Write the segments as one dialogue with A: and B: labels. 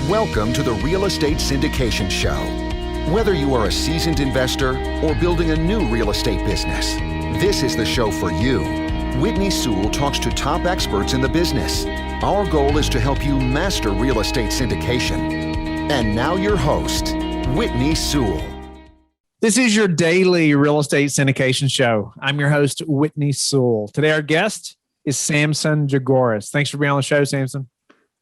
A: Welcome to the Real Estate Syndication Show. Whether you are a seasoned investor or building a new real estate business, this is the show for you. Whitney Sewell talks to top experts in the business. Our goal is to help you master real estate syndication. And now your host, Whitney Sewell.
B: This is your daily real estate syndication show. I'm your host, Whitney Sewell. Today, our guest is Samson Jagoras. Thanks for being on the show, Samson.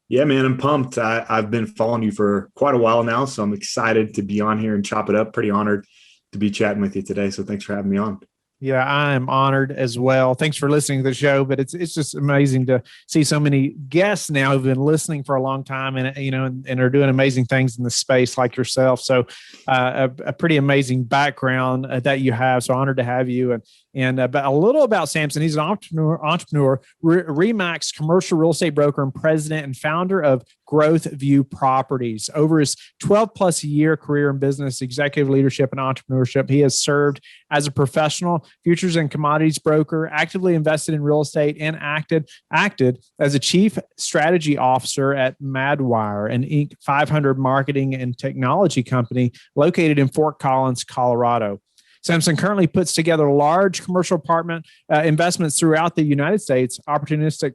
C: Yeah, man, I'm pumped. I've been following you for quite a while now, so I'm excited to be on here and chop it up. Pretty honored to be chatting with you today. So thanks for having me on.
B: Yeah, I'm honored as well. Thanks for listening to the show. But it's just amazing to see so many guests now who've been listening for a long time and are doing amazing things in the space like yourself. So a pretty amazing background that you have. So honored to have you. And a little about Samson. He's an entrepreneur, RE/MAX commercial real estate broker and president and founder of Growth View Properties. Over his 12 plus year career in business, executive leadership, and entrepreneurship, he has served as a professional futures and commodities broker, actively invested in real estate, and acted as a chief strategy officer at Madwire, an Inc. 500 marketing and technology company located in Fort Collins, Colorado. Samson currently puts together large commercial apartment investments throughout the United States, opportunistic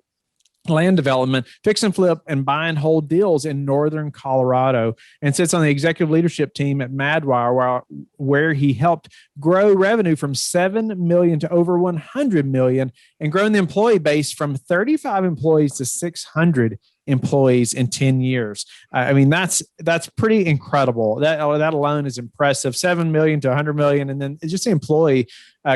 B: land development, fix and flip, and buy and hold deals in northern Colorado, and sits on the executive leadership team at Madwire, where he helped grow revenue from $7 million to over $100 million and grown the employee base from 35 employees to 600 employees in 10 years. I mean, that's pretty incredible. That alone is impressive. 7 million to 100 million. And then just the employee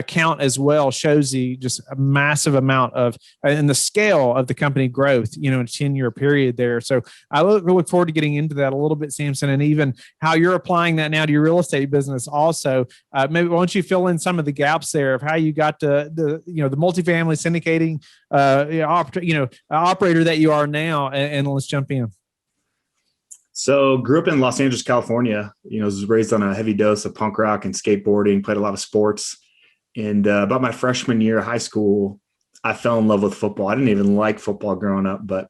B: count as well shows the just a massive amount of, and the scale of the company growth, in a 10-year period there. So I look forward to getting into that a little bit, Samson, and even how you're applying that now to your real estate business also. Maybe why don't you fill in some of the gaps there of how you got to the multifamily syndicating, operator that you are now. And let's jump in.
C: So grew up in Los Angeles, California, was raised on a heavy dose of punk rock and skateboarding, played a lot of sports. And about my freshman year of high school, I fell in love with football. I didn't even like football growing up, but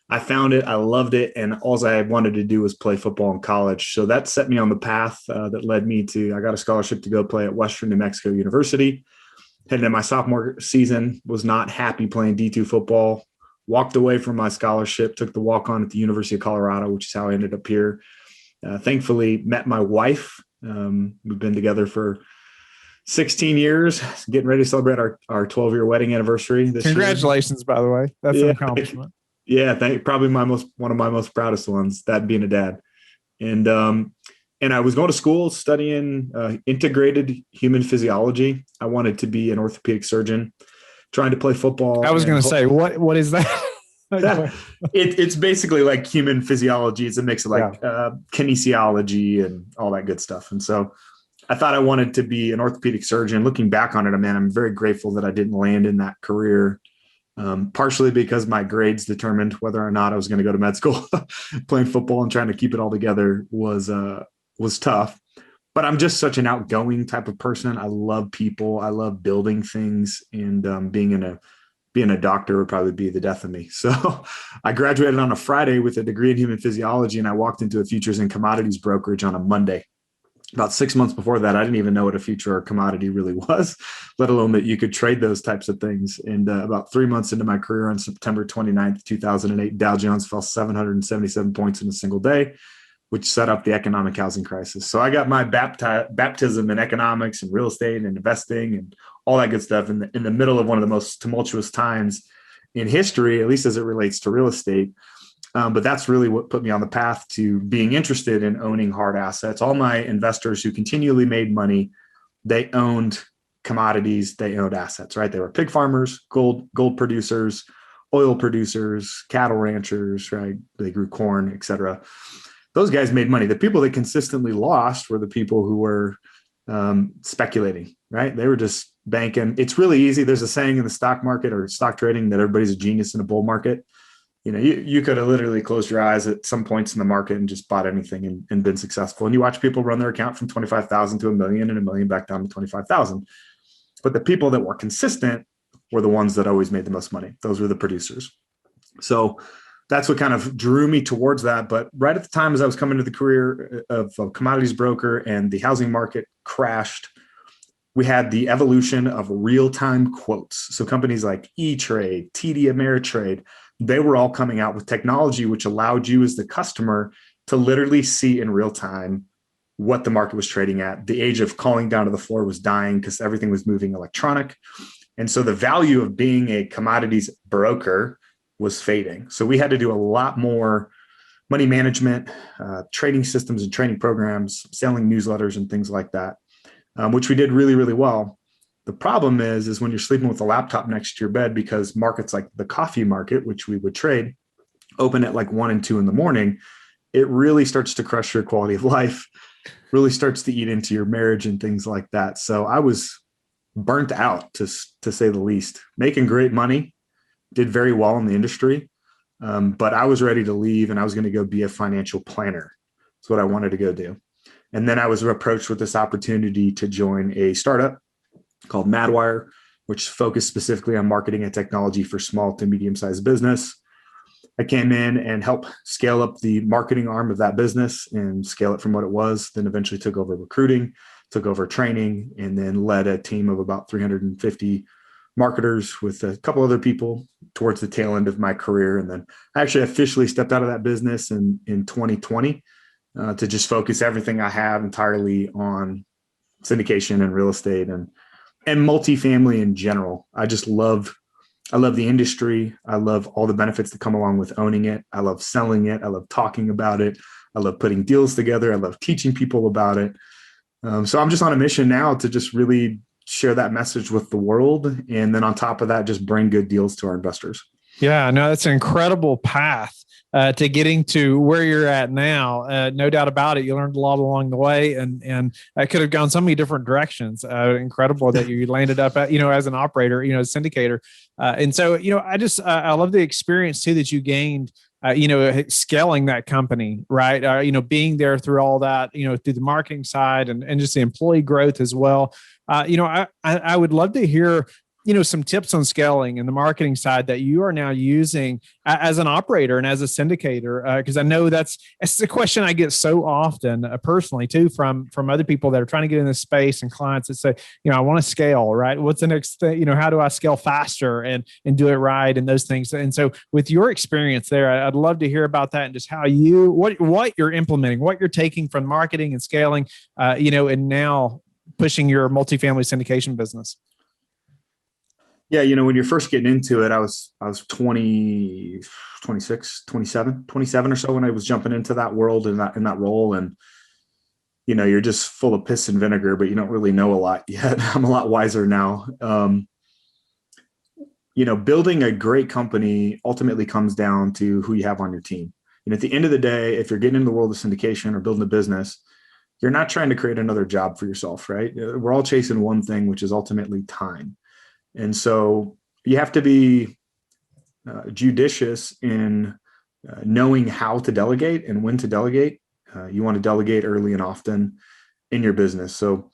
C: I found it. I loved it. And all I wanted to do was play football in college. So that set me on the path that led me to, I got a scholarship to go play at Western New Mexico University. Heading into my sophomore season, was not happy playing D2 football. Walked away from my scholarship, took the walk-on at the University of Colorado, which is how I ended up here. Thankfully, met my wife. We've been together for 16 years, getting ready to celebrate our 12-year wedding anniversary this year.
B: Congratulations, by the way. That's an accomplishment.
C: Yeah, probably one of my most proudest ones, that being a dad. And I was going to school studying integrated human physiology. I wanted to be an orthopedic surgeon. Trying to play football.
B: I was going to say, what is that?
C: It's basically like human physiology. It's a mix of kinesiology and all that good stuff. And so I thought I wanted to be an orthopedic surgeon. Looking back on it, I'm very grateful that I didn't land in that career, partially because my grades determined whether or not I was going to go to med school. Playing football and trying to keep it all together was tough. But I'm just such an outgoing type of person. I love people. I love building things, and being a doctor would probably be the death of me. So I graduated on a Friday with a degree in human physiology, and I walked into a futures and commodities brokerage on a Monday. About 6 months before that, I didn't even know what a future or commodity really was, let alone that you could trade those types of things. And about 3 months into my career on September 29th, 2008, Dow Jones fell 777 points in a single day, which set up the economic housing crisis. So I got my baptism in economics and real estate and investing and all that good stuff in the middle of one of the most tumultuous times in history, at least as it relates to real estate. But that's really what put me on the path to being interested in owning hard assets. All my investors who continually made money, they owned commodities, they owned assets, right? They were pig farmers, gold producers, oil producers, cattle ranchers, right? They grew corn, et cetera. Those guys made money. The people that consistently lost were the people who were speculating, right? They were just banking. It's really easy. There's a saying in the stock market or stock trading that everybody's a genius in a bull market. You could have literally closed your eyes at some points in the market and just bought anything and been successful. And you watch people run their account from 25,000 to $1 million and $1 million back down to 25,000. But the people that were consistent were the ones that always made the most money. Those were the producers. So that's what kind of drew me towards that. But right at the time, as I was coming to the career of a commodities broker and the housing market crashed, we had the evolution of real-time quotes. So companies like E-Trade, TD Ameritrade, they were all coming out with technology which allowed you as the customer to literally see in real time what the market was trading at. The age of calling down to the floor was dying because everything was moving electronic. And so the value of being a commodities broker was fading. So we had to do a lot more money management, trading systems and training programs, selling newsletters and things like that, which we did really, really well. The problem is when you're sleeping with a laptop next to your bed, because markets like the coffee market, which we would trade, open at like 1 and 2 in the morning, it really starts to crush your quality of life, really starts to eat into your marriage and things like that. So I was burnt out, to say the least, making great money, did very well in the industry. But I was ready to leave and I was going to go be a financial planner. That's what I wanted to go do. And then I was approached with this opportunity to join a startup called Madwire, which focused specifically on marketing and technology for small to medium-sized business. I came in and helped scale up the marketing arm of that business and scale it from what it was, then eventually took over recruiting, took over training, and then led a team of about 350 marketers with a couple other people towards the tail end of my career. And then I actually officially stepped out of that business in 2020 to just focus everything I have entirely on syndication and real estate and multifamily in general. I love the industry. I love all the benefits that come along with owning it. I love selling it. I love talking about it. I love putting deals together. I love teaching people about it. So I'm just on a mission now to just really share that message with the world. And then on top of that, just bring good deals to our investors.
B: Yeah, no, that's an incredible path to getting to where you're at now. No doubt about it. You learned a lot along the way, and I could have gone so many different directions. Incredible that you landed up at, as an operator, syndicator. And so, I love the experience too that you gained, scaling that company, right? Being there through all that, through the marketing side and just the employee growth as well. I would love to hear, some tips on scaling and the marketing side that you are now using as an operator and as a syndicator. Because I know that's the question I get so often personally too, from other people that are trying to get in this space and clients that say, I want to scale, right? What's the next thing? How do I scale faster and do it right? And those things. And so with your experience there, I'd love to hear about that and just how what you're implementing, what you're taking from marketing and scaling, and now pushing your multifamily syndication business.
C: Yeah. When you're first getting into it, I was 20, 26, 27 or so when I was jumping into that world in that role. And, you're just full of piss and vinegar, but you don't really know a lot yet. I'm a lot wiser now. Building a great company ultimately comes down to who you have on your team. At the end of the day, if you're getting into the world of syndication or building a business, you're not trying to create another job for yourself, right? We're all chasing one thing, which is ultimately time. And so you have to be judicious in knowing how to delegate and when to delegate. You want to delegate early and often in your business. So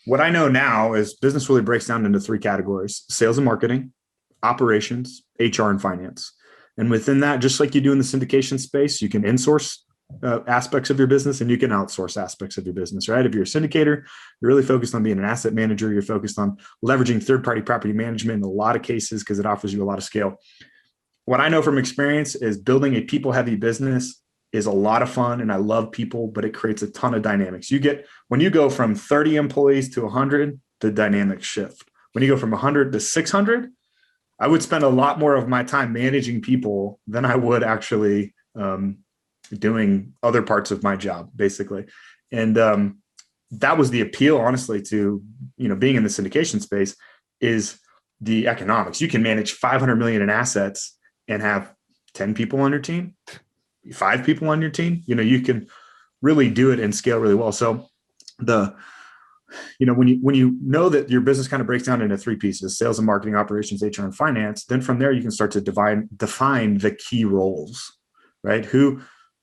C: what I know now is business really breaks down into 3 categories: sales and marketing, operations, HR, and finance. And within that, just like you do in the syndication space, you can insource aspects of your business and you can outsource aspects of your business, right? If you're a syndicator, you're really focused on being an asset manager. You're focused on leveraging third-party property management in a lot of cases because it offers you a lot of scale. What I know from experience is building a people-heavy business is a lot of fun, and I love people, but it creates a ton of dynamics. When you go from 30 employees to 100, the dynamics shift. When you go from 100 to 600, I would spend a lot more of my time managing people than I would actually doing other parts of my job, basically. And that was the appeal, honestly, to being in the syndication space, is the economics. You can manage $500 million in assets and have 10 people on your team, 5 people on your team. You can really do it and scale really well. So when you know that your business kind of breaks down into 3 pieces: sales and marketing, operations, HR, and finance, then from there you can start to define the key roles, right? Who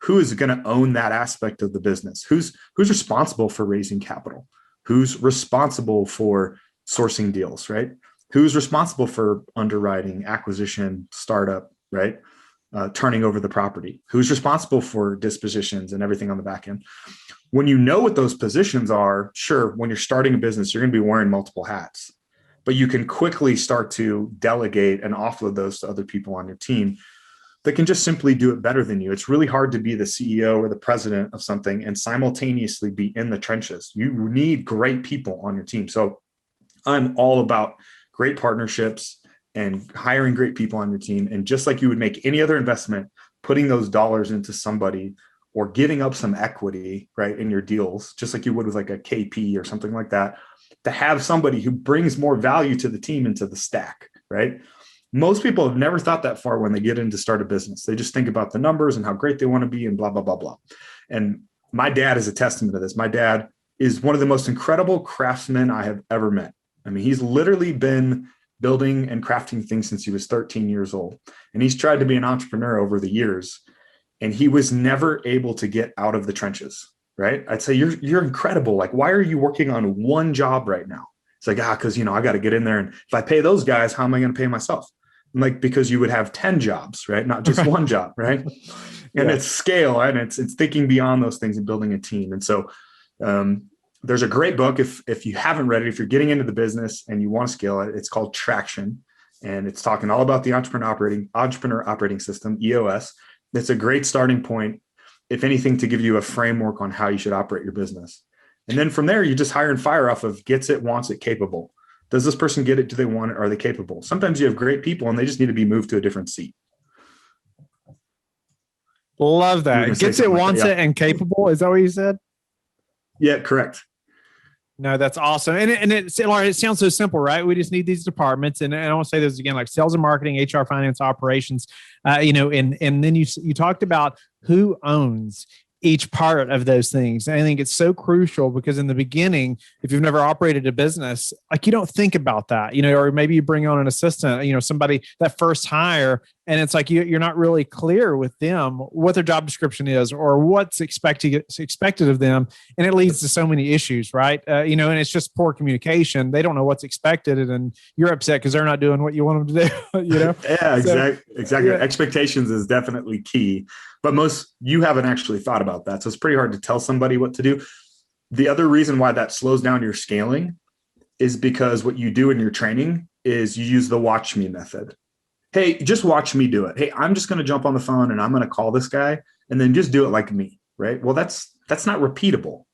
C: is going to own that aspect of the business? Who's responsible for raising capital? Who's responsible for sourcing deals, right? Who's responsible for underwriting, acquisition, startup, right? turning over the property, who's responsible for dispositions and everything on the back end. When you know what those positions are, sure, when you're starting a business, you're going to be wearing multiple hats, but you can quickly start to delegate and offload those to other people on your team that can just simply do it better than you. It's really hard to be the CEO or the president of something and simultaneously be in the trenches. You need great people on your team. So I'm all about great partnerships and hiring great people on your team. And just like you would make any other investment, putting those dollars into somebody or giving up some equity, right, in your deals, just like you would with like a KP or something like that, to have somebody who brings more value to the team and to the stack, right? Most people have never thought that far when they get in to start a business. They just think about the numbers and how great they want to be and blah, blah, blah, blah. And my dad is a testament to this. My dad is one of the most incredible craftsmen I have ever met. I mean, he's literally been building and crafting things since he was 13 years old. And he's tried to be an entrepreneur over the years. And he was never able to get out of the trenches, right? I'd say, you're incredible. Like, why are you working on one job right now? It's like, because, I got to get in there. And if I pay those guys, how am I going to pay myself? I'm like, because you would have 10 jobs, right? Not just one job, right? And it's scale, and it's thinking beyond those things and building a team. And so there's a great book. If you haven't read it, if you're getting into the business and you want to scale it, it's called Traction. And it's talking all about the entrepreneur operating system, EOS. It's a great starting point, if anything, to give you a framework on how you should operate your business. And then from there, you just hire and fire off of gets it, wants it, capable. Does this person get it? Do they want it? Are they capable? Sometimes you have great people and they just need to be moved to a different seat.
B: Love that. Gets it, wants it, and capable. Is that what you said?
C: Yeah, correct.
B: No, that's awesome. And it sounds so simple, right? We just need these departments. And I want to say this again, like sales and marketing, HR, finance, operations, and then you talked about who owns each part of those things. And I think it's so crucial because in the beginning, if you've never operated a business, like you don't think about that, or maybe you bring on an assistant, somebody that first hire, and it's like you're not really clear with them what their job description is or what's expected of them. And it leads to so many issues, right? And it's just poor communication. They don't know what's expected, and you're upset because they're not doing what you want them to do.
C: Yeah, exactly. Yeah. Expectations is definitely key. But you haven't actually thought about that. So it's pretty hard to tell somebody what to do. The other reason why that slows down your scaling is because what you do in your training is you use the watch me method. Hey, just watch me do it. Hey, I'm just going to jump on the phone and I'm going to call this guy and then just do it like me, right? Well, that's not repeatable.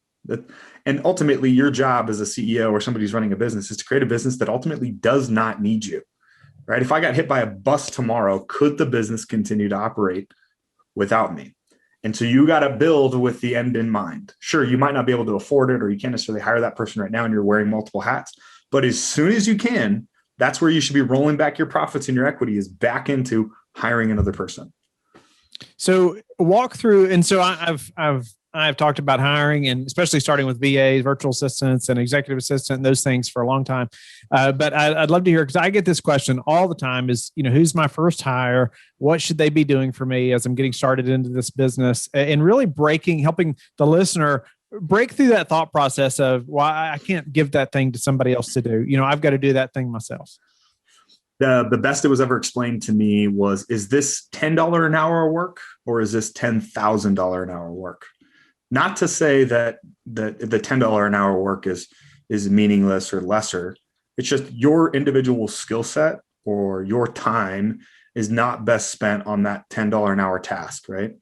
C: And ultimately your job as a CEO or somebody who's running a business is to create a business that ultimately does not need you, right? If I got hit by a bus tomorrow, could the business continue to operate without me? And so you got to build with the end in mind. Sure, you might not be able to afford it, or you can't necessarily hire that person right now and you're wearing multiple hats. But as soon as you can, that's where you should be rolling back your profits and your equity is back into hiring another person.
B: So walk through. And so I've talked about hiring, and especially starting with VAs, virtual assistants, and executive assistant, and those things for a long time. But I'd love to hear, because I get this question all the time is, who's my first hire? What should they be doing for me as I'm getting started into this business? And really helping the listener break through that thought process of why I can't give that thing to somebody else to do. I've got to do that thing myself.
C: The best it was ever explained to me was, is this $10 an hour work or is this $10,000 an hour work? Not to say that the $10 an hour work is meaningless or lesser. It's just your individual skill set or your time is not best spent on that $10 an hour task, right?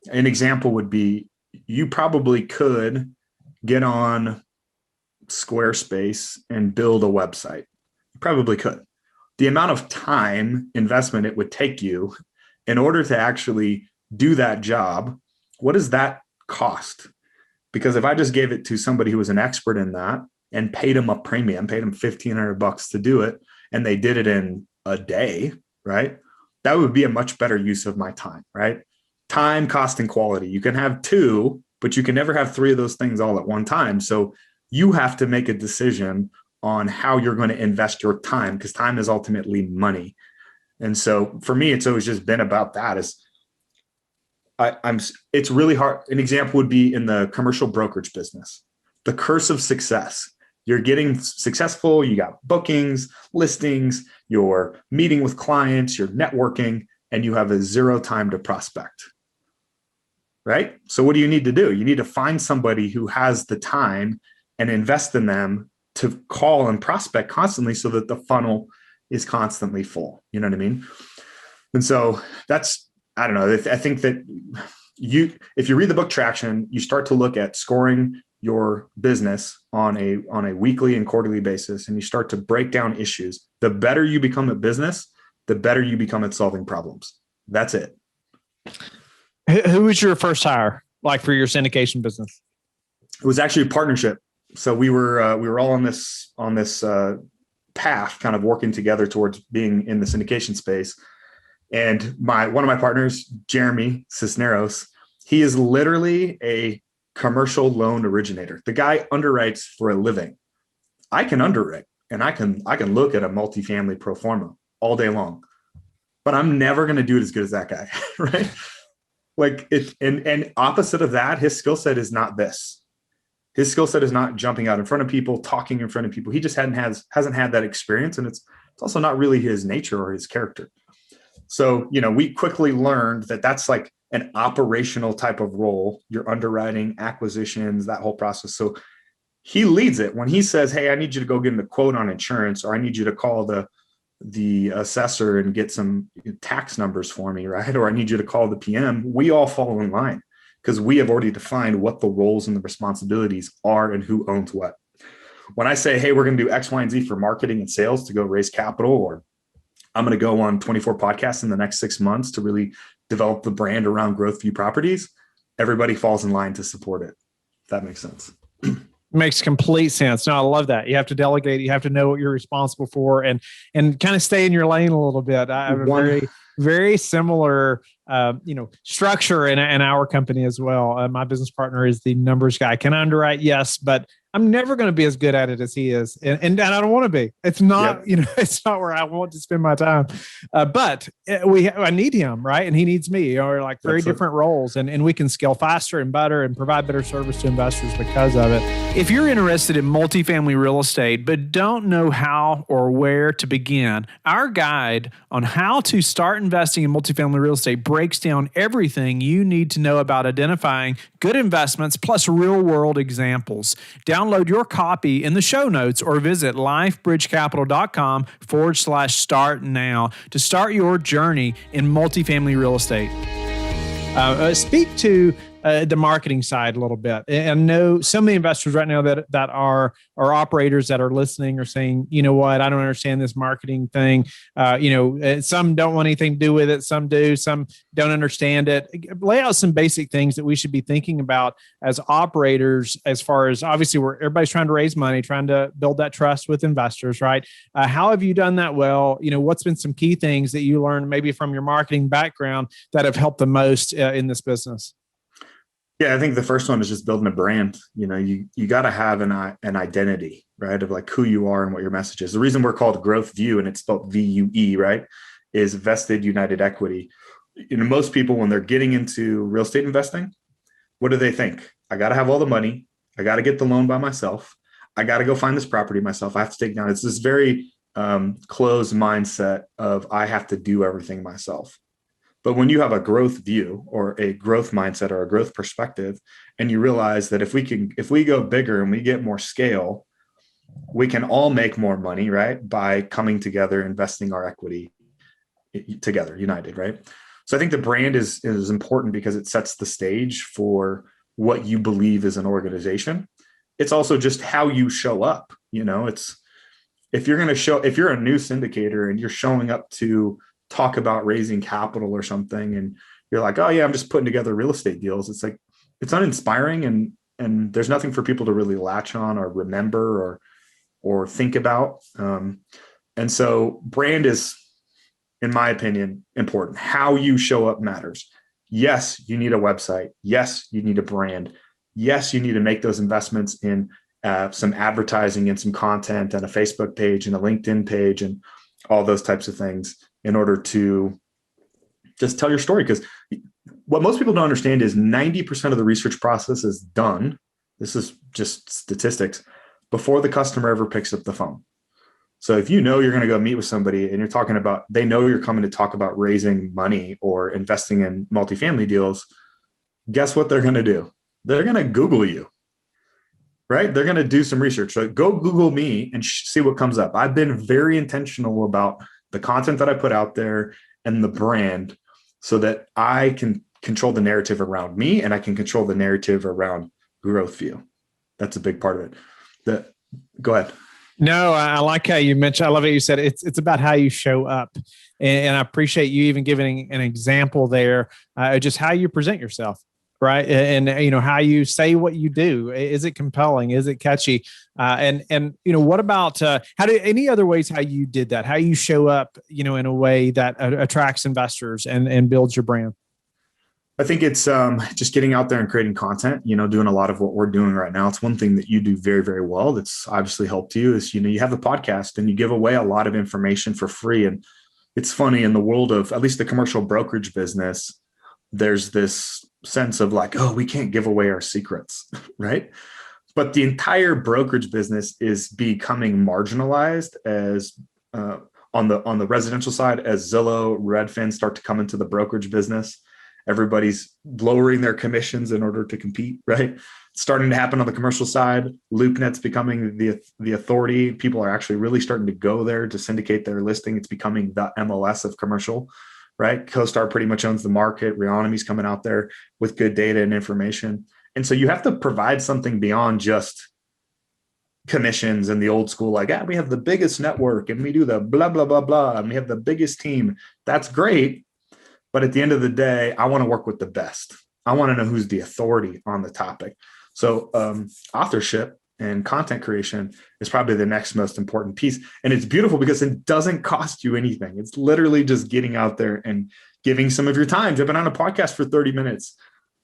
C: An example would be, you probably could get on Squarespace and build a website. You probably could. The amount of time investment it would take you in order to actually do that job, what does that cost? Because if I just gave it to somebody who was an expert in that and paid them a premium, paid them $1,500 to do it, and they did it in a day, right? That would be a much better use of my time, right? Time, cost, and quality. You can have two, but you can never have three of those things all at one time. So you have to make a decision on how you're going to invest your time, because time is ultimately money. And so for me, it's always just been about that. It's really hard. An example would be in the commercial brokerage business, the curse of success. You're getting successful. You got bookings, listings, you're meeting with clients, you're networking, and you have a 0 time to prospect, right? So what do you need to do? You need to find somebody who has the time and invest in them to call and prospect constantly so that the funnel is constantly full. You know what I mean? And so that's, I don't know. I think that if you read the book Traction, you start to look at scoring your business on a weekly and quarterly basis, and you start to break down issues. The better you become at business, the better you become at solving problems. That's it.
B: Who was your first hire, like for your syndication business?
C: It was actually a partnership. So we were all on this path, kind of working together towards being in the syndication space. And one of my partners, Jeremy Cisneros, he is literally a commercial loan originator. The guy underwrites for a living. I can underwrite, and I can look at a multifamily pro forma all day long, but I'm never going to do it as good as that guy, right? Like it, and opposite of that, his skill set is not this. His skill set is not jumping out in front of people, talking in front of people. He just hasn't had that experience, and it's also not really his nature or his character. So, we quickly learned that that's like an operational type of role. You're underwriting, acquisitions, that whole process. So he leads it. When he says, hey, I need you to go get a quote on insurance, or I need you to call the assessor and get some tax numbers for me, right? Or I need you to call the PM. We all fall in line because we have already defined what the roles and the responsibilities are and who owns what. When I say, hey, we're going to do X, Y, and Z for marketing and sales to go raise capital, or I'm going to go on 24 podcasts in the next 6 months to really develop the brand around Growth View Properties, everybody falls in line to support it. If that makes sense.
B: Makes complete sense. No, I love that. You have to delegate. You have to know what you're responsible for, and kind of stay in your lane a little bit. I have a very, very similar, structure in our company as well. My business partner is the numbers guy. Can I underwrite? Yes, but I'm never going to be as good at it as he is. And I don't want to be. It's not, it's not where I want to spend my time. But I need him, right? And he needs me, or like very different roles. And we can scale faster and better and provide better service to investors because of it. If you're interested in multifamily real estate, but don't know how or where to begin, our guide on how to start investing in multifamily real estate breaks down everything you need to know about identifying good investments plus real world examples. Download your copy in the show notes or visit lifebridgecapital.com/start now to start your journey in multifamily real estate. Speak to the marketing side a little bit. And I know so many investors right now that are operators that are listening are saying, you know what, I don't understand this marketing thing. Some don't want anything to do with it. Some do, some don't understand it. Lay out some basic things that we should be thinking about as operators, as far as obviously everybody's trying to raise money, trying to build that trust with investors, right? How have you done that well? What's been some key things that you learned maybe from your marketing background that have helped the most in this business?
C: Yeah, I think the first one is just building a brand. You got to have an identity, right, of like who you are and what your message is. The reason we're called Growth View, and it's spelled VUE, right, is vested united equity. Most people, when they're getting into real estate investing, what do they think? I got to have all the money. I got to get the loan by myself. I got to go find this property myself. I have to take down. It's this very closed mindset of I have to do everything myself. But when you have a growth view or a growth mindset or a growth perspective, and you realize that if we go bigger and we get more scale, we can all make more money, right? By coming together, investing our equity together, united, right? So I think the brand is important because it sets the stage for what you believe is an organization. It's also just how you show up. It's if you're a new syndicator and you're showing up to talk about raising capital or something, and you're like, oh yeah, I'm just putting together real estate deals. It's like, it's uninspiring, and there's nothing for people to really latch on or remember or think about. And so brand is, in my opinion, important. How you show up matters. Yes, you need a website. Yes, you need a brand. Yes, you need to make those investments in some advertising and some content and a Facebook page and a LinkedIn page and all those types of things in order to just tell your story. Because what most people don't understand is 90% of the research process is done. This is just statistics before the customer ever picks up the phone. So if you know you're going to go meet with somebody and you're talking about, they know you're coming to talk about raising money or investing in multifamily deals, guess what they're going to do? They're going to Google you, right? They're going to do some research. So go Google me and see what comes up. I've been very intentional about the content that I put out there and the brand so that I can control the narrative around me and I can control the narrative around growth view. That's a big part of it. Go ahead.
B: No, I like how you mentioned, I love how you said it's about how you show up. And I appreciate you even giving an example there, just how you present yourself, right? And how you say what you do. Is it compelling? Is it catchy? And what about any other ways how you did that? How you show up, in a way that attracts investors and builds your brand?
C: I think it's just getting out there and creating content, doing a lot of what we're doing right now. It's one thing that you do very, very well that's obviously helped you is, you have a podcast and you give away a lot of information for free. And it's funny, in the world of at least the commercial brokerage business, there's this sense of like, oh, we can't give away our secrets, right? But the entire brokerage business is becoming marginalized as on the residential side, as Zillow, Redfin start to come into the brokerage business. Everybody's lowering their commissions in order to compete, right? It's starting to happen on the commercial side. LoopNet's becoming the authority. People are actually really starting to go there to syndicate their listing. It's becoming the MLS of commercial, right? CoStar pretty much owns the market. Reonomy's coming out there with good data and information. And so you have to provide something beyond just commissions and the old school, like, we have the biggest network and we do the blah, blah, blah, blah, and we have the biggest team. That's great. But at the end of the day, I want to work with the best. I want to know who's the authority on the topic. So authorship and content creation is probably the next most important piece. And it's beautiful because it doesn't cost you anything. It's literally just getting out there and giving some of your time, jumping on a podcast for 30 minutes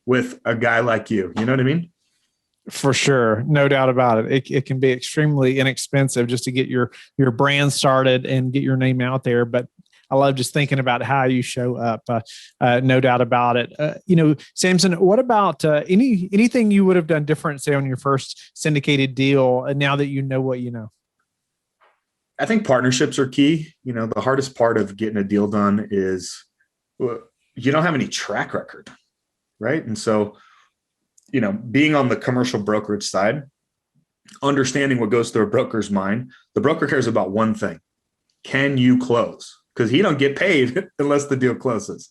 C: with a guy like you. You know what I mean?
B: For sure. No doubt about it. It can be extremely inexpensive just to get your brand started and get your name out there. But I love just thinking about how you show up. No doubt about it. Samson, what about anything you would have done different, say, on your first syndicated deal, now that you know what you know?
C: I think partnerships are key. The hardest part of getting a deal done is you don't have any track record, right? And so, being on the commercial brokerage side, understanding what goes through a broker's mind, the broker cares about one thing: can you close? Because he don't get paid unless the deal closes.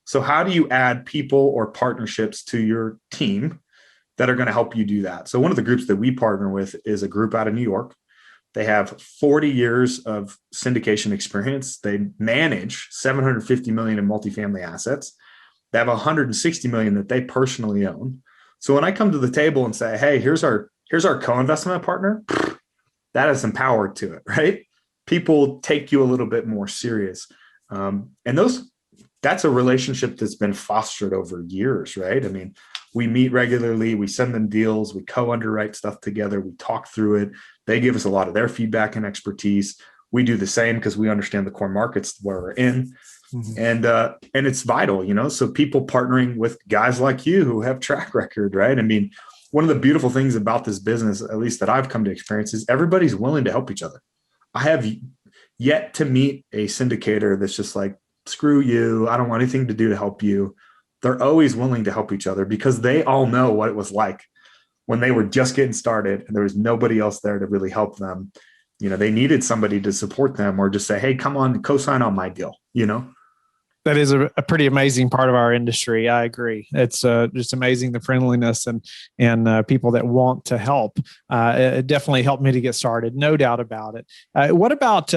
C: So how do you add people or partnerships to your team that are going to help you do that? So one of the groups that we partner with is a group out of New York. They have 40 years of syndication experience. They manage $750 million in multifamily assets. They have $160 million that they personally own. So when I come to the table and say, hey, here's our co-investment partner, that has some power to it, right? People take you a little bit more serious. And that's a relationship that's been fostered over years, right? I mean, we meet regularly, we send them deals, we co-underwrite stuff together, we talk through it. They give us a lot of their feedback and expertise. We do the same because we understand the core markets where we're in. Mm-hmm. And it's vital, so people partnering with guys like you who have track record, right? I mean, one of the beautiful things about this business, at least that I've come to experience, is everybody's willing to help each other. I have yet to meet a syndicator that's just like, screw you, I don't want anything to do to help you. They're always willing to help each other because they all know what it was like when they were just getting started and there was nobody else there to really help them. They needed somebody to support them or just say, hey, come on, co-sign on my deal,
B: That is a pretty amazing part of our industry. I agree. It's just amazing, the friendliness and people that want to help. It definitely helped me to get started, no doubt about it. What about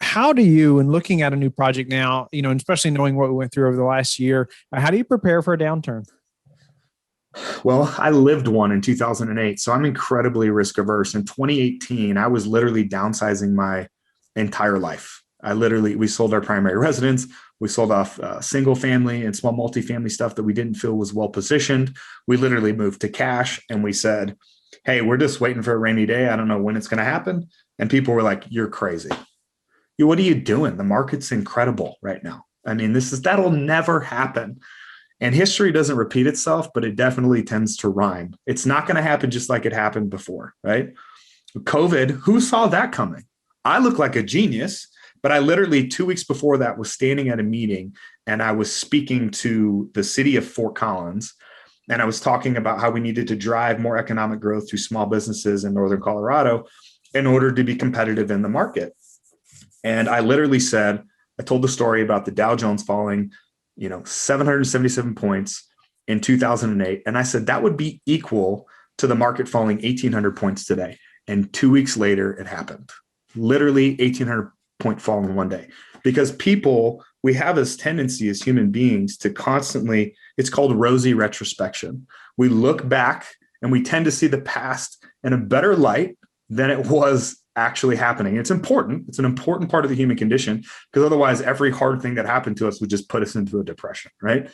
B: how do you, in looking at a new project now, and especially knowing what we went through over the last year, how do you prepare for a downturn?
C: Well, I lived one in 2008, so I'm incredibly risk averse. In 2018, I was literally downsizing my entire life. We sold our primary residence. We sold off single family and small multifamily stuff that we didn't feel was well positioned. We literally moved to cash and we said, hey, we're just waiting for a rainy day. I don't know when it's going to happen. And people were like, you're crazy. What are you doing? The market's incredible right now. I mean, that'll never happen. And history doesn't repeat itself, but it definitely tends to rhyme. It's not going to happen just like it happened before, right? COVID, who saw that coming? I look like a genius, but I literally 2 weeks before that was standing at a meeting and I was speaking to the city of Fort Collins. And I was talking about how we needed to drive more economic growth through small businesses in Northern Colorado in order to be competitive in the market. And I literally said, I told the story about the Dow Jones falling, 777 points in 2008. And I said, that would be equal to the market falling 1,800 points today. And 2 weeks later, it happened. Literally 1,800 point fall in one day. Because we have this tendency as human beings to constantly, it's called rosy retrospection. We look back and we tend to see the past in a better light than it was actually happening. It's important. It's an important part of the human condition, because otherwise every hard thing that happened to us would just put us into a depression, right?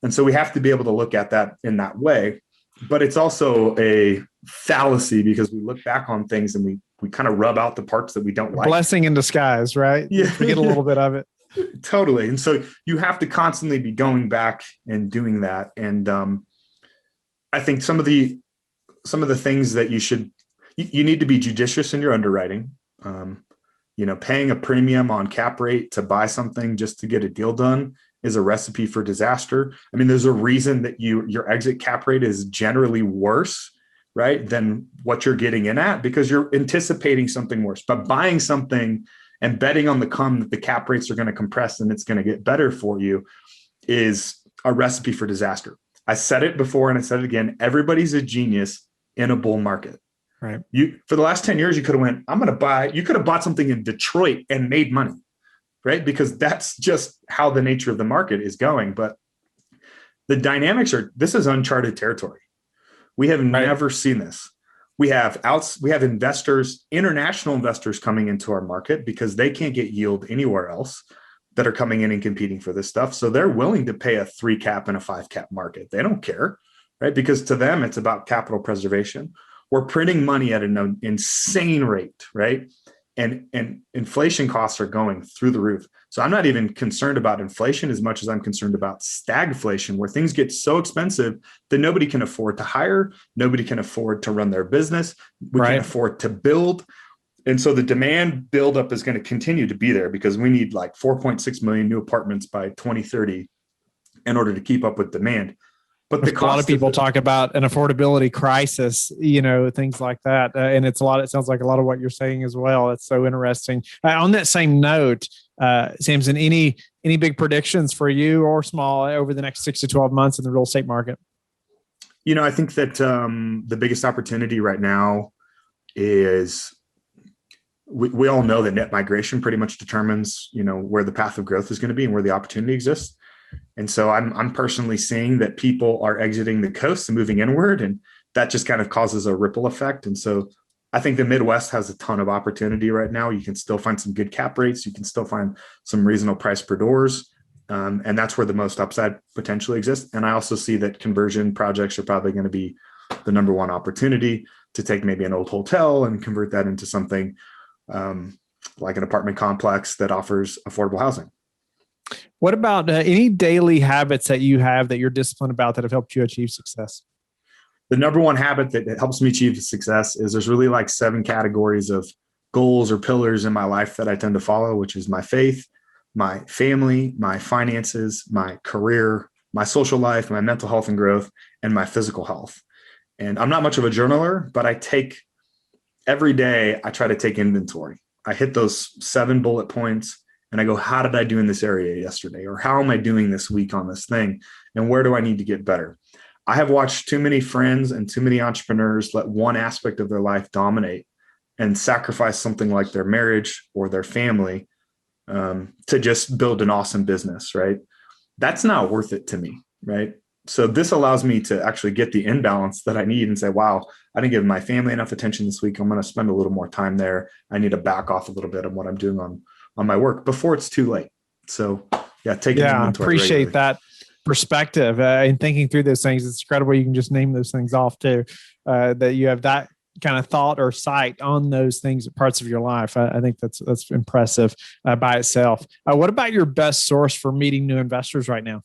C: And so we have to be able to look at that in that way. But it's also a fallacy, because we look back on things and we kind of rub out the parts that we don't like.
B: Blessing in disguise, right?
C: Yeah.
B: Forget a little bit of it.
C: Totally. And so you have to constantly be going back and doing that. And I think some of the things that you need to be judicious in your underwriting. Paying a premium on cap rate to buy something just to get a deal done is a recipe for disaster. I mean, there's a reason that your exit cap rate is generally worse, right, than what you're getting in at, because you're anticipating something worse. But buying something and betting on the come that the cap rates are going to compress and it's going to get better for you is a recipe for disaster. I said it before and I said it again. Everybody's a genius in a bull market.
B: Right.
C: For the last 10 years, you could have bought something in Detroit and made money, right? Because that's just how the nature of the market is going. But the dynamics this is uncharted territory. We have never seen this. We have investors, international investors coming into our market because they can't get yield anywhere else, that are coming in and competing for this stuff. So they're willing to pay a 3 cap and a 5 cap market. They don't care, right? Because to them, it's about capital preservation. We're printing money at an insane rate, right? And inflation costs are going through the roof. So I'm not even concerned about inflation as much as I'm concerned about stagflation, where things get so expensive that nobody can afford to hire, nobody can afford to run their business, we can't afford to build. And so the demand buildup is going to continue to be there, because we need like 4.6 million new apartments by 2030 in order to keep up with demand. But a lot
B: of people talk about an affordability crisis, things like that. And it sounds like a lot of what you're saying as well. It's so interesting. On that same note, Samson, any big predictions for you or small over the next 6 to 12 months in the real estate market?
C: I think that the biggest opportunity right now is we all know that net migration pretty much determines, where the path of growth is going to be and where the opportunity exists. And so I'm personally seeing that people are exiting the coast and moving inward, and that just kind of causes a ripple effect. And so I think the Midwest has a ton of opportunity right now. You can still find some good cap rates. You can still find some reasonable price per doors. And that's where the most upside potentially exists. And I also see that conversion projects are probably going to be the number one opportunity to take maybe an old hotel and convert that into something like an apartment complex that offers affordable housing.
B: What about any daily habits that you have that you're disciplined about that have helped you achieve success?
C: The number one habit that helps me achieve success is there's really like 7 categories of goals or pillars in my life that I tend to follow, which is my faith, my family, my finances, my career, my social life, my mental health and growth, and my physical health. And I'm not much of a journaler, but every day I try to take inventory. I hit those 7 bullet points and I go, how did I do in this area yesterday? Or how am I doing this week on this thing? And where do I need to get better? I have watched too many friends and too many entrepreneurs let one aspect of their life dominate and sacrifice something like their marriage or their family to just build an awesome business, right? That's not worth it to me, right? So this allows me to actually get the imbalance that I need and say, wow, I didn't give my family enough attention this week. I'm going to spend a little more time there. I need to back off a little bit on what I'm doing on my work before it's too late. So taking inventory.
B: Appreciate regularly. That perspective and thinking through those things. It's incredible. You can just name those things off too, that you have that kind of thought or sight on those things, parts of your life. I think that's impressive by itself. What about your best source for meeting new investors right now?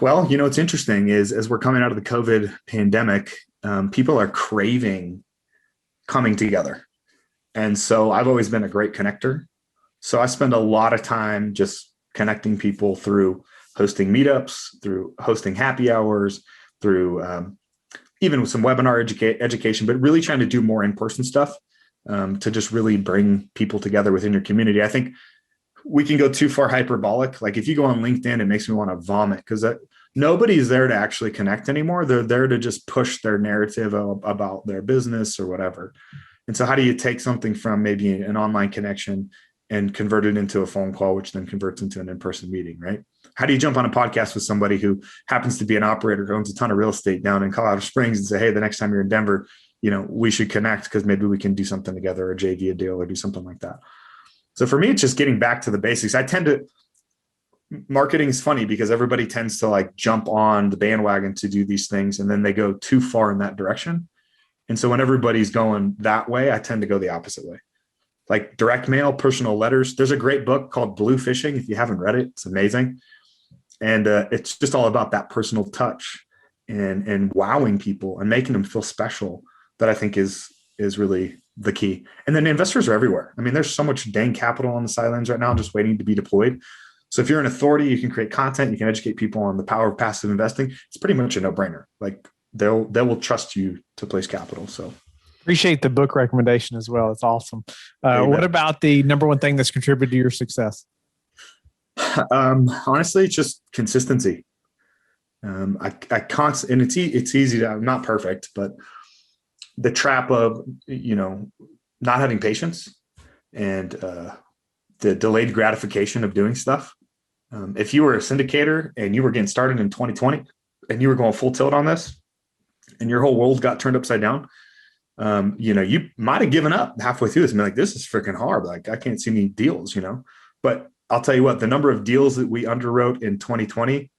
C: Well, what's interesting is as we're coming out of the COVID pandemic, people are craving coming together. And so I've always been a great connector. So I spend a lot of time just connecting people through hosting meetups, through hosting happy hours, through even with some webinar education, but really trying to do more in-person stuff to just really bring people together within your community. I think we can go too far hyperbolic. Like if you go on LinkedIn, it makes me want to vomit because nobody's there to actually connect anymore. They're there to just push their narrative about their business or whatever. And so how do you take something from maybe an online connection and convert it into a phone call, which then converts into an in-person meeting, right? How do you jump on a podcast with somebody who happens to be an operator who owns a ton of real estate down in Colorado Springs and say, hey, the next time you're in Denver, we should connect because maybe we can do something together or JV a deal or do something like that. So for me, it's just getting back to the basics. Marketing is funny because everybody tends to like jump on the bandwagon to do these things and then they go too far in that direction. And so when everybody's going that way, I tend to go the opposite way. Like direct mail, personal letters. There's a great book called Blue Fishing. If you haven't read it, it's amazing. And it's just all about that personal touch and wowing people and making them feel special that I think is really the key. And then investors are everywhere. I mean, there's so much dang capital on the sidelines right now, just waiting to be deployed. So if you're an authority, you can create content, you can educate people on the power of passive investing. It's pretty much a no-brainer. Like they will trust you to place capital. So
B: appreciate the book recommendation as well. It's awesome. What about the number one thing that's contributed to your success?
C: Honestly, it's just consistency. And it's easy to, I'm not perfect, but the trap of, not having patience and the delayed gratification of doing stuff. If you were a syndicator and you were getting started in 2020 and you were going full tilt on this and your whole world got turned upside down, you might have given up halfway through this and been like, this is freaking hard. Like I can't see any deals, but I'll tell you what, the number of deals that we underwrote in 2020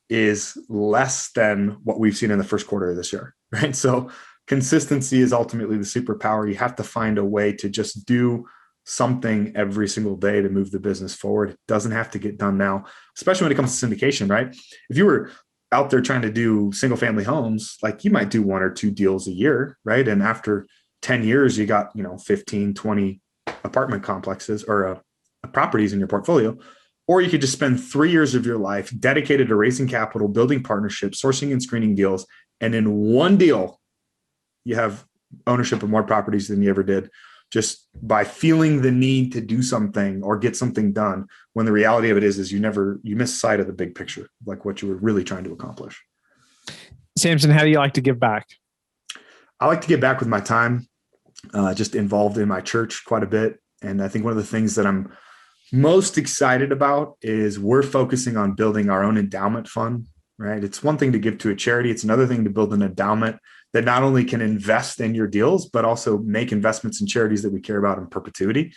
C: is less than what we've seen in the first quarter of this year, right? So consistency is ultimately the superpower. You have to find a way to just do something every single day to move the business forward. It doesn't have to get done now, especially when it comes to syndication, right? If you were out there trying to do single family homes, like you might do 1 or 2 deals a year, right? And after 10 years, you got, 15, 20 apartment complexes or properties in your portfolio. Or you could just spend 3 years of your life dedicated to raising capital, building partnerships, sourcing and screening deals. And in one deal, you have ownership of more properties than you ever did, just by feeling the need to do something or get something done, when the reality of it is you miss sight of the big picture, like what you were really trying to accomplish.
B: Samson, how do you like to give back?
C: I like to give back with my time, just involved in my church quite a bit. And I think one of the things that I'm most excited about is we're focusing on building our own endowment fund, right? It's one thing to give to a charity. It's another thing to build an endowment that not only can invest in your deals, but also make investments in charities that we care about in perpetuity.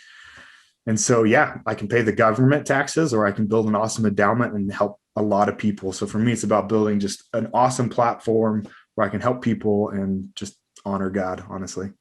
C: And so, I can pay the government taxes, or I can build an awesome endowment and help a lot of people. So for me, it's about building just an awesome platform where I can help people and just honor God, honestly.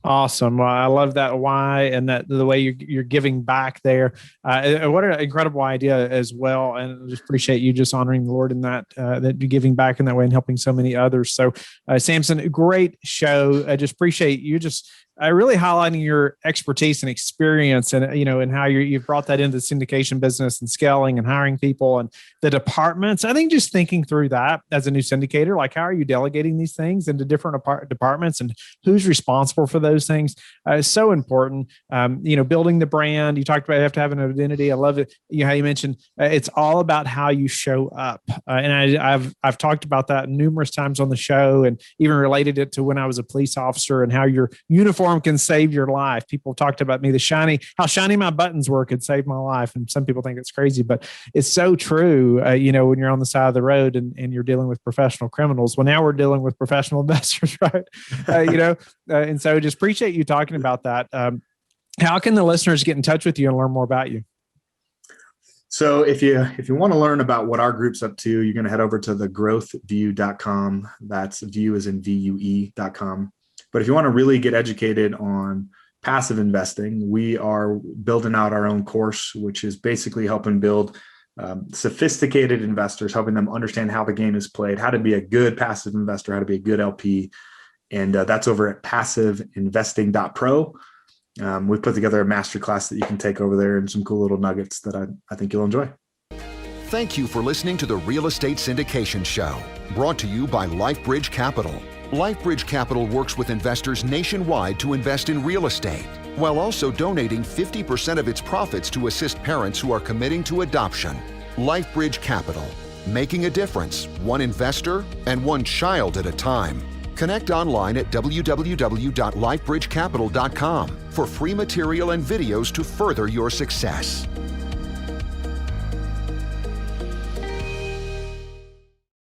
B: Awesome. Well, I love that why and that the way you're giving back there. What an incredible idea as well. And I just appreciate you just honoring the Lord in that you're giving back in that way and helping so many others. So Samson, great show. I just appreciate you just really highlighting your expertise and experience and, and how you've brought that into the syndication business and scaling and hiring people and the departments. I think just thinking through that as a new syndicator, like how are you delegating these things into different departments and who's responsible for those things is so important. Building the brand, you talked about you have to have an identity. I love it. How you mentioned it's all about how you show up. And I've talked about that numerous times on the show and even related it to when I was a police officer and how your uniform can save your life. People talked about me, how shiny my buttons were could save my life. And some people think it's crazy, but it's so true. When you're on the side of the road and you're dealing with professional criminals. Well, now we're dealing with professional investors, right? And so just appreciate you talking about that. How can the listeners get in touch with you and learn more about you?
C: So if you want to learn about what our group's up to, you're going to head over to thegrowthview.com. That's view as in VUE.com. But if you want to really get educated on passive investing, we are building out our own course, which is basically helping build sophisticated investors, helping them understand how the game is played, how to be a good passive investor, how to be a good LP. And that's over at passiveinvesting.pro. we've put together a masterclass that you can take over there and some cool little nuggets that I think you'll enjoy.
A: Thank you for listening to the Real Estate Syndication Show, brought to you by LifeBridge Capital. LifeBridge Capital works with investors nationwide to invest in real estate, while also donating 50% of its profits to assist parents who are committing to adoption. LifeBridge Capital, making a difference, one investor and one child at a time. Connect online at www.lifebridgecapital.com for free material and videos to further your success.